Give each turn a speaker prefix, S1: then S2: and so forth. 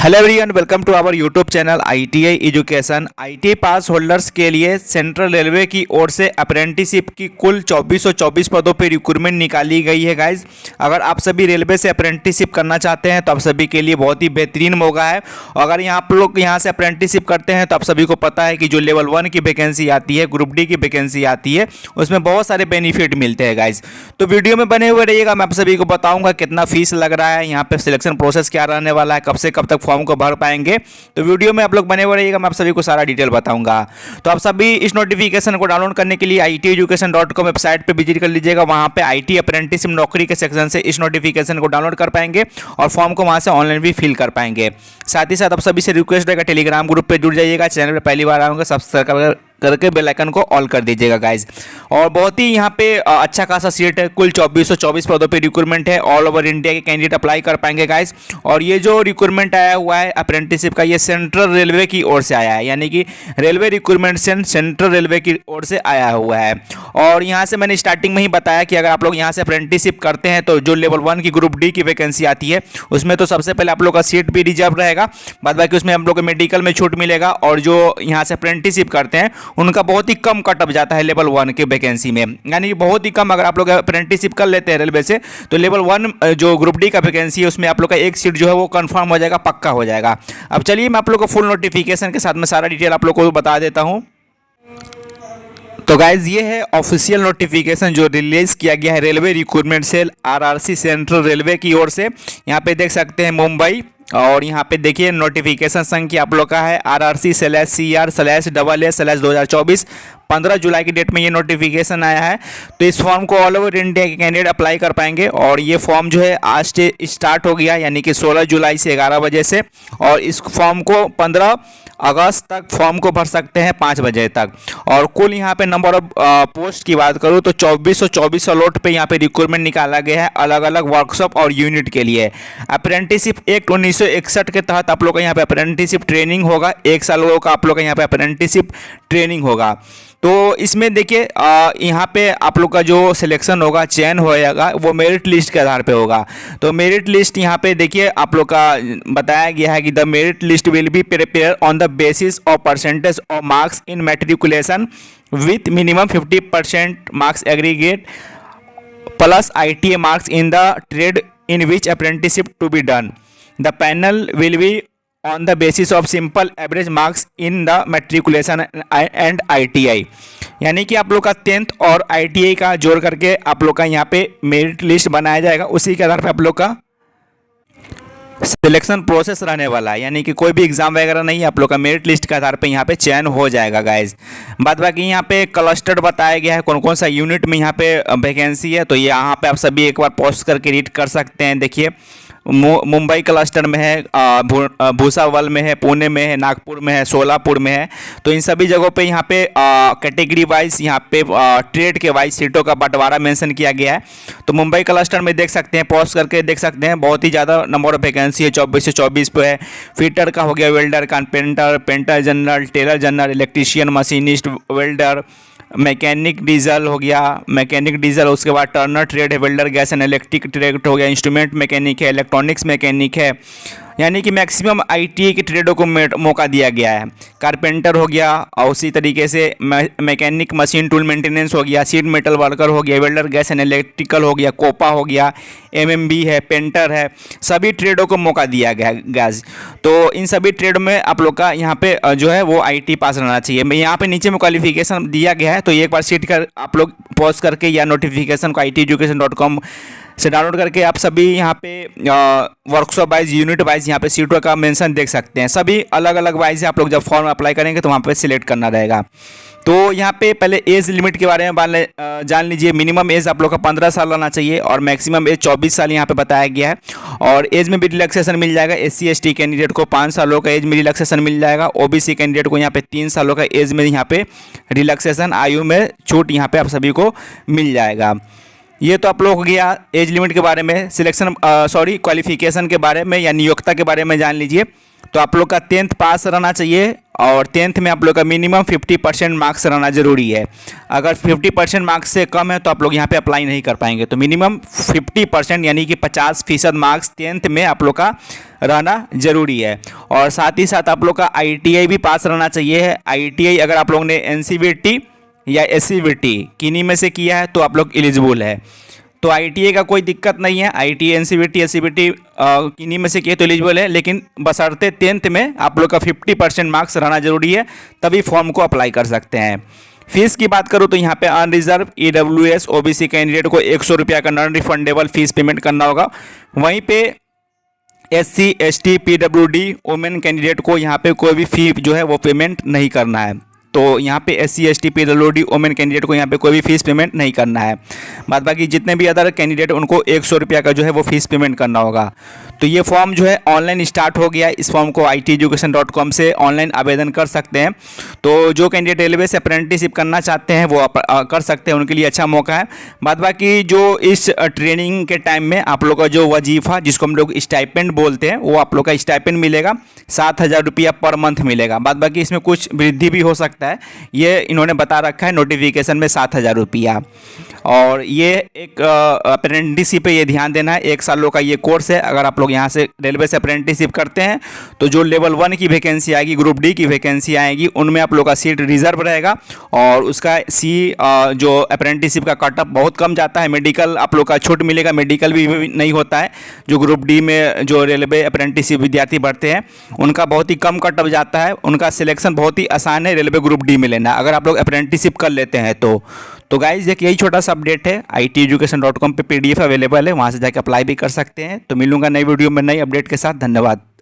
S1: Hello everyone, welcome to our YouTube channel ITI education. ITI pass holders के लिए central railway की ओर से अप्रेंटिसशिप की कुल 2424 पदों पर रिक्रूटमेंट निकाली गई है गाइज। अगर आप सभी रेलवे से अप्रेंटिसशिप करना चाहते हैं तो आप सभी के लिए बहुत ही बेहतरीन मौका है। अगर आप लोग यहाँ से अप्रेंटिसशिप करते हैं तो आप सभी को पता है कि जो लेवल 1 की वैकेंसी आती है, ग्रुप डी की वैकेंसी आती है, उसमें बहुत सारे बेनिफिट मिलते हैं गाइज। तो वीडियो में बने हुए रहिएगा, मैं आप सभी को बताऊँगा कितना फीस लग रहा है, यहाँ पर सिलेक्शन प्रोसेस क्या रहने वाला है, कब से कब तक फॉर्म को भर पाएंगे। तो वीडियो में आप लोग बने हुए रहिएगा, मैं आप सभी को सारा डिटेल बताऊंगा। तो आप सभी इस नोटिफिकेशन को डाउनलोड करने के लिए ITeducation.com वेबसाइट पे विजिट कर लीजिएगा। वहां पे IT अप्रेंटिसशिप नौकरी के सेक्शन से इस नोटिफिकेशन को डाउनलोड कर पाएंगे और फॉर्म को वहां से ऑनलाइन भी फिल कर पाएंगे। साथ ही साथ आप सभी से रिक्वेस्ट रहेगा, टेलीग्राम ग्रुप पे जुड़ जाइएगा। चैनल पर पहली बार आऊँगा, सब्सक्राइब करके बेल आइकन को ऑल कर दीजिएगा गाइज। और बहुत ही यहाँ पे अच्छा खासा सीट है, कुल 2424 पदों पे रिक्रूटमेंट है। ऑल ओवर इंडिया के कैंडिडेट अप्लाई कर पाएंगे गाइज। और ये जो रिक्रूटमेंट आया हुआ है अप्रेंटिसशिप का, ये सेंट्रल रेलवे की ओर से आया है, यानी कि रेलवे रिक्रूटमेंट सेंट्रल रेलवे की ओर से आया हुआ है। और यहाँ से मैंने स्टार्टिंग में ही बताया कि अगर आप लोग यहाँ से अप्रेंटिसशिप करते हैं तो जो लेवल 1 की ग्रुप डी की वैकेंसी आती है उसमें तो सबसे पहले आप लोग का सीट भी रिजर्व रहेगा। बाद बाकी उसमें हम लोग को मेडिकल में छूट मिलेगा। और जो यहाँ से अप्रेंटिसशिप करते हैं उनका बहुत ही कम कट ऑफ जाता है लेवल 1 की वैकेंसी में, यानी बहुत ही कम। अगर आप लोग अप्रेंटिसशिप कर लेते हैं रेलवे से तो लेवल 1 जो ग्रुप डी का वैकेंसी है उसमें आप लोग का एक सीट जो है वो कंफर्म हो जाएगा, पक्का हो जाएगा। अब चलिए मैं आप लोग को फुल नोटिफिकेशन के साथ में सारा डिटेल आप लोग को बता देता हूं। तो गाइज ये है ऑफिशियल नोटिफिकेशन जो रिलीज किया गया है railway recruitment cell RRC central railway की ओर से। यहाँ पे देख सकते हैं मुंबई, और यहाँ पे देखिए नोटिफिकेशन संख्या आप लोग का है RRC/CR/AA/2024। 15 जुलाई की डेट में ये नोटिफिकेशन आया है। तो इस फॉर्म को ऑल ओवर इंडिया के कैंडिडेट अप्लाई कर पाएंगे। और ये फॉर्म जो है आज से स्टार्ट हो गया, यानी कि 16 जुलाई से 11 बजे से। और इस फॉर्म को 15 अगस्त तक फॉर्म को भर सकते हैं 5 बजे तक। और कुल यहाँ पे नंबर ऑफ पोस्ट की बात करूँ तो 2424 स्लॉट पे यहाँ पे रिक्रूटमेंट निकाला गया है, अलग अलग वर्कशॉप और यूनिट के लिए। अप्रेंटिसशिप एक्ट 1961 के तहत आप लोग का यहाँ पे अप्रेंटिसशिप ट्रेनिंग होगा। 1 साल का आप लोग का यहाँ पे अप्रेंटिसशिप ट्रेनिंग होगा। तो इसमें देखिए यहाँ पे आप लोग का जो सिलेक्शन होगा, चयन होएगा, वो मेरिट लिस्ट के आधार पे होगा। तो मेरिट लिस्ट यहाँ पे देखिए आप लोग का बताया गया है कि the merit list will be prepare on the basis of percentage of marks in matriculation with minimum 50% marks aggregate plus ITA marks in the trade in which apprenticeship to be done. The panel will be on the basis of simple average marks in the matriculation and ITI, यानी कि आप लोग का 10th और ITI का जोड़ करके आप लोग का यहाँ पे मेरिट लिस्ट बनाया जाएगा। उसी के आधार पे आप लोग का सिलेक्शन प्रोसेस रहने वाला है, यानी कि कोई भी एग्जाम वगैरह नहीं है, आप लोग का मेरिट लिस्ट के आधार पे यहाँ पे चयन हो जाएगा गाइज। बाद बाकी यहाँ पे क्लस्टर बताया गया है कौन कौन सा यूनिट में यहाँ पे वैकेंसी है। तो यहाँ पे आप सभी एक बार पॉज करके रीड कर सकते हैं। देखिए मुंबई क्लस्टर में है, भूसावल में है, पुणे में है, नागपुर में है, सोलापुर में है। तो इन सभी जगहों पे यहाँ पे कैटेगरी वाइज यहाँ पे ट्रेड के वाइज सीटों का बंटवारा मेंशन किया गया है। तो मुंबई क्लस्टर में देख सकते हैं, पॉज करके देख सकते हैं, बहुत ही ज़्यादा नंबर ऑफ वैकेंसी है, 24 से 24 पे है। फिटर का हो गया, welder, carpenter, painter general, tailor general, electrician, machinist, welder, mechanic diesel हो गया, मैकेनिक डीजल। उसके बाद टर्नर ट्रेड है, welder gas and electric trade हो गया, इंस्ट्रूमेंट मैकेनिक है, इलेक्ट्रॉनिक्स मैकेनिक है, यानी कि मैक्सिमम ITI के ट्रेडों को मौका दिया गया है। कारपेंटर हो गया, और उसी तरीके से मैकेनिक मशीन टूल मेंटेनेंस हो गया, सीट मेटल वर्कर हो गया, वेल्डर गैस एंड इलेक्ट्रिकल हो गया, कोपा हो गया, MMB है, पेंटर है, सभी ट्रेडों को मौका दिया गया गैस। तो इन सभी ट्रेड में आप लोग का यहाँ पे जो है वो ITI पास रहना चाहिए। मैं यहाँ पे नीचे में क्वालिफिकेशन दिया गया है, तो एक बार सीट कर आप लोग पॉज करके या नोटिफिकेशन को ITeducation.com से डाउनलोड करके आप सभी यहाँ पे वर्कशॉप वाइज, यूनिट वाइज यहाँ पे सीटों का मेंशन देख सकते हैं। सभी अलग अलग वाइज आप लोग जब फॉर्म अप्लाई करेंगे तो वहाँ पे सिलेक्ट करना रहेगा। तो यहाँ पे पहले एज लिमिट के बारे में जान लीजिए। मिनिमम एज आप लोग का 15 साल रहना चाहिए और मैक्सिमम एज 24 साल यहाँ पे बताया गया है। और एज में भी रिलैक्सेशन मिल जाएगा। SC ST कैंडिडेट को 5 सालों का एज में रिलैक्सेशन मिल जाएगा। OBC कैंडिडेट को यहाँ पे 3 सालों का एज में यहाँ पे रिलैक्सेशन, आयु में छूट यहाँ पे आप सभी को मिल जाएगा। ये तो आप लोग हो गया एज लिमिट के बारे में, सिलेक्शन क्वालिफिकेशन के बारे में या नियोक्ता के बारे में जान लीजिए। तो आप लोग का 10th पास रहना चाहिए और 10th में आप लोग का मिनिमम 50% मार्क्स रहना ज़रूरी है। अगर 50% मार्क्स से कम है तो आप लोग यहाँ पे अप्लाई नहीं कर पाएंगे। तो मिनिमम 50% यानी कि 50% मार्क्स 10th में आप लोग का रहना ज़रूरी है। और साथ ही साथ आप लोग का ITI भी पास रहना चाहिए। ITI अगर आप लोग ने NCVT या SCVT किन्हीं में से किया है तो आप लोग एलिजिबल है। तो ITI का कोई दिक्कत नहीं है, ITI NCVT SCVT किन्हीं में से किए तो एलिजिबल है, लेकिन बशर्ते 10th में आप लोग का 50% मार्क्स रहना जरूरी है, तभी फॉर्म को अप्लाई कर सकते हैं। फीस की बात करूँ तो यहाँ पे अनरिजर्व EWS OBC कैंडिडेट को 100 रुपया का नॉन रिफंडेबल फीस पेमेंट करना होगा। वहीं पे SC ST PWD women candidate को यहाँ पे कोई भी फी जो है वो पेमेंट नहीं करना है। तो यहाँ पे SC ST PWD women candidate को यहाँ पे कोई भी फीस पेमेंट नहीं करना है। बाद बाकी जितने भी अदर कैंडिडेट उनको 100 रुपया का जो है वो फीस पेमेंट करना होगा। तो ये फॉर्म जो है ऑनलाइन स्टार्ट हो गया है। इस फॉर्म को iteducation.com से ऑनलाइन आवेदन कर सकते हैं। तो जो कैंडिडेट रेलवे से अप्रेंटिसशिप करना चाहते हैं वो कर सकते हैं, उनके लिए अच्छा मौका है। बाद बाकी जो इस ट्रेनिंग के टाइम में आप लोग का जो वजीफ़ा जिसको हम लोग स्टाइपेंड बोलते हैं वो आप लोग का स्टाइपेंड मिलेगा, 7,000 रुपया पर मंथ मिलेगा। बाद बाकी इसमें कुछ वृद्धि भी हो सकता है, ये इन्होंने बता रखा है नोटिफिकेशन में 7,000 रुपया। और ये एक अप्रेंटिसशिप पे ये ध्यान देना है, 1 सालों का ये कोर्स है। अगर आप लोग यहाँ से रेलवे से अप्रेंटिसशिप करते हैं तो जो लेवल 1 की वैकेंसी आएगी, ग्रुप डी की वैकेंसी आएगी, उनमें आप लोग का सीट रिजर्व रहेगा। और उसका जो अप्रेंटिसशिप का कटअप बहुत कम जाता है। मेडिकल आप लोग का छूट मिलेगा, मेडिकल भी नहीं होता है। जो ग्रुप डी में जो रेलवे अप्रेंटिसशिप विद्यार्थी बढ़ते हैं उनका बहुत ही कम कटअप जाता है, उनका सिलेक्शन बहुत ही आसान है रेलवे ग्रुप डी में लेना, अगर आप लोग अप्रेंटिसशिप कर लेते हैं तो गाइज एक यही छोटा सा अपडेट है। iteducation.com पे PDF अवेलेबल है, वहाँ से जाकर अप्लाई भी कर सकते हैं। तो मिलूंगा नई वीडियो में नई अपडेट के साथ। धन्यवाद।